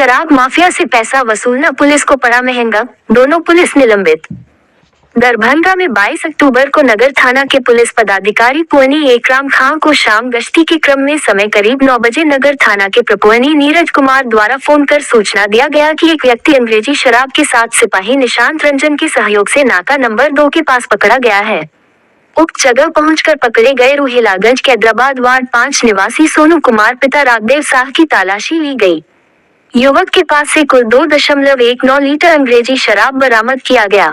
शराब माफिया से पैसा वसूलना पुलिस को पड़ा महंगा, दोनों पुलिस निलंबित। दरभंगा में 22 अक्टूबर को नगर थाना के पुलिस पदाधिकारी पुअनी एकराम खां को शाम गश्ती के क्रम में समय करीब 9 बजे नगर थाना के प्रपुअनी नीरज कुमार द्वारा फोन कर सूचना दिया गया कि एक व्यक्ति अंग्रेजी शराब के साथ सिपाही निशांत रंजन के सहयोग से नाका नंबर 2 के पास पकड़ा गया है। उक्त जगह पहुंचकर पकड़े गए रूहेलागंज कैदराबाद वार्ड 5 निवासी सोनू कुमार पिता राघदेव शाह की तलाशी ली गई। युवक के पास से कुल 2.19 लीटर अंग्रेजी शराब बरामद किया गया।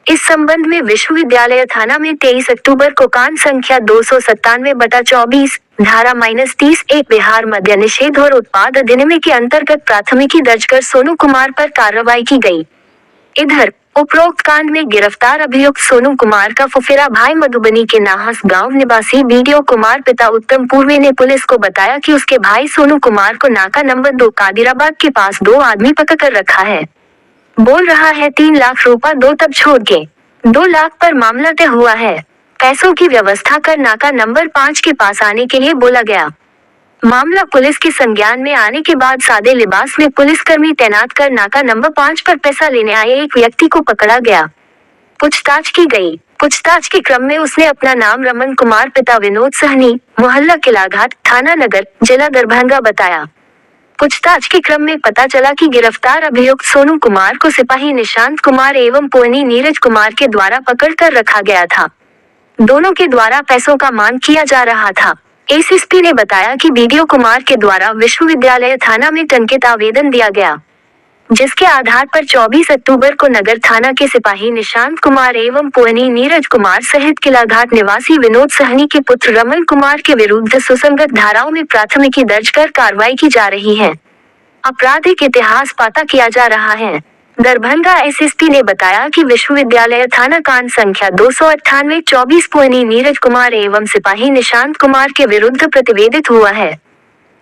इस संबंध में विश्वविद्यालय थाना में 23 अक्टूबर को कांड संख्या 297/24 धारा -30 एक बिहार मद्य निषेध और उत्पाद अधिनियम के अंतर्गत प्राथमिकी दर्ज कर सोनू कुमार पर कार्रवाई की गई। इधर उपरोक्त कांड में गिरफ्तार अभियुक्त सोनू कुमार का फुफेरा भाई मधुबनी के नाहस गांव निवासी बीडीओ कुमार पिता उत्तम पूर्वे ने पुलिस को बताया कि उसके भाई सोनू कुमार को नाका नंबर 2 कादिराबाद के पास 2 आदमी पकड़ रखा है। बोल रहा है 3 लाख रुपया दो, तब छोड़ के 2 लाख पर मामला तय हुआ है। पैसों की व्यवस्था कर नाका नंबर 5 के पास आने के लिए बोला गया। मामला पुलिस के संज्ञान में आने के बाद सादे लिबास में पुलिसकर्मी तैनात कर नाका नंबर 5 पर पैसा लेने आए एक व्यक्ति को पकड़ा गया। पूछताछ की गई। पूछताछ के क्रम में उसने अपना नाम रमन कुमार पिता विनोद सहनी, मोहल्ला किलाघाट, थाना नगर, जिला दरभंगा बताया। पूछताछ के क्रम में पता चला कि गिरफ्तार अभियुक्त सोनू कुमार को सिपाही निशांत कुमार एवं पुअनी नीरज कुमार के द्वारा पकड़ कर रखा गया था। दोनों के द्वारा पैसों का मांग किया जा रहा था। एसएसपी ने बताया कि बीडीओ कुमार के द्वारा विश्वविद्यालय थाना में टंकित आवेदन दिया गया, जिसके आधार पर 24 अक्टूबर को नगर थाना के सिपाही निशांत कुमार एवं पुअनी नीरज कुमार सहित किलाघाट निवासी विनोद सहनी के पुत्र रमन कुमार के विरुद्ध सुसंगत धाराओं में प्राथमिकी दर्ज कर कार्रवाई की जा रही है। आपराधिक इतिहास पता किया जा रहा है। दरभंगा एसएसपी ने बताया कि विश्वविद्यालय थाना कांड संख्या 298/24 पुअनी नीरज कुमार एवं सिपाही निशांत कुमार के विरुद्ध प्रतिवेदित हुआ है,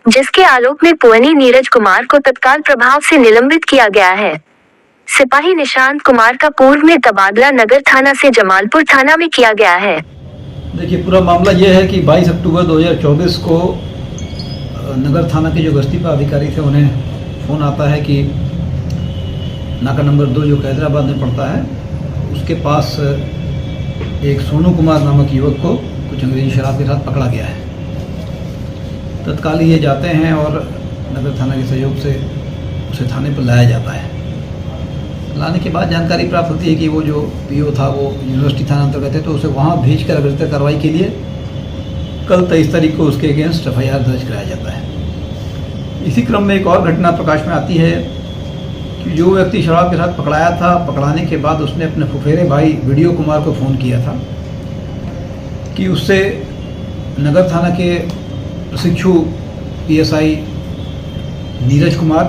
जिसके आलोक में पुअनी नीरज कुमार को तत्काल प्रभाव से निलंबित किया गया है। सिपाही निशांत कुमार का पूर्व में तबादला नगर थाना से जमालपुर थाना में किया गया है। देखिए, पूरा मामला यह है कि 22 अक्टूबर 2024 को नगर थाना के जो गश्ती पर अधिकारी थे उन्हें फ़ोन आता है कि नाका नंबर 2 जो कैदराबाद में पड़ता है उसके पास एक सोनू कुमार नामक युवक को कुछ अंग्रेजी शराब के साथ पकड़ा गया है। तत्काल ये जाते हैं और नगर थाना के सहयोग से उसे थाने पर लाया जाता है। लाने के बाद जानकारी प्राप्त होती है कि वो जो पीओ था वो यूनिवर्सिटी थाना अंतर्गत है, तो उसे वहाँ भेज कर अग्रतर कार्रवाई के लिए कल 23 तारीख को उसके अगेंस्ट FIR दर्ज कराया जाता है। इसी क्रम में एक और घटना प्रकाश में आती है कि जो व्यक्ति शराब के साथ पकड़ाया था, पकड़ाने के बाद उसने अपने फुफेरे भाई बीडीओ कुमार को फ़ोन किया था कि उससे नगर थाना के प्रशिक्षु PSI नीरज कुमार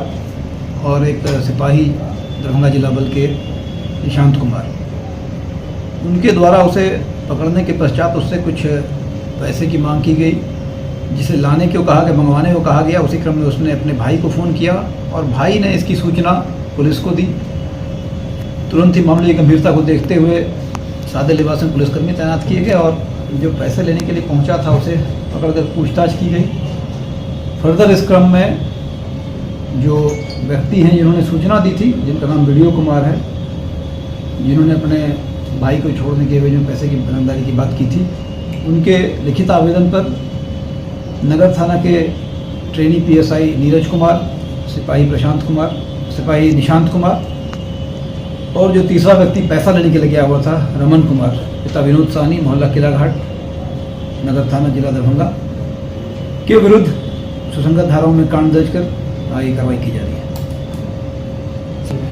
और एक सिपाही दरभंगा जिला बल के निशांत कुमार, उनके द्वारा उसे पकड़ने के पश्चात उससे कुछ पैसे की मांग की गई, जिसे लाने को कहा गया, मंगवाने को कहा गया। उसी क्रम में उसने अपने भाई को फ़ोन किया और भाई ने इसकी सूचना पुलिस को दी। तुरंत ही मामले की गंभीरता को देखते हुए सादे लिबास में पुलिसकर्मी तैनात किए गए और जो पैसे लेने के लिए पहुंचा था उसे पकड़कर पूछताछ की गई। फर्दर इस क्रम में जो व्यक्ति हैं जिन्होंने सूचना दी थी, जिनका नाम बीडीओ कुमार है, जिन्होंने अपने भाई को छोड़ने के एवज में पैसे की ईमानदारी की बात की थी, उनके लिखित आवेदन पर नगर थाना के ट्रेनी PSI नीरज कुमार, सिपाही प्रशांत कुमार, सिपाही निशांत कुमार और जो तीसरा व्यक्ति पैसा लेने के लिए गया हुआ था रमन कुमार, पिता विनोद सहनी, मोहल्ला किलाघाट, नगर थाना, जिला दरभंगा के विरुद्ध सुसंगत धाराओं में कांड दर्ज कर आगे कार्रवाई की जा रही है।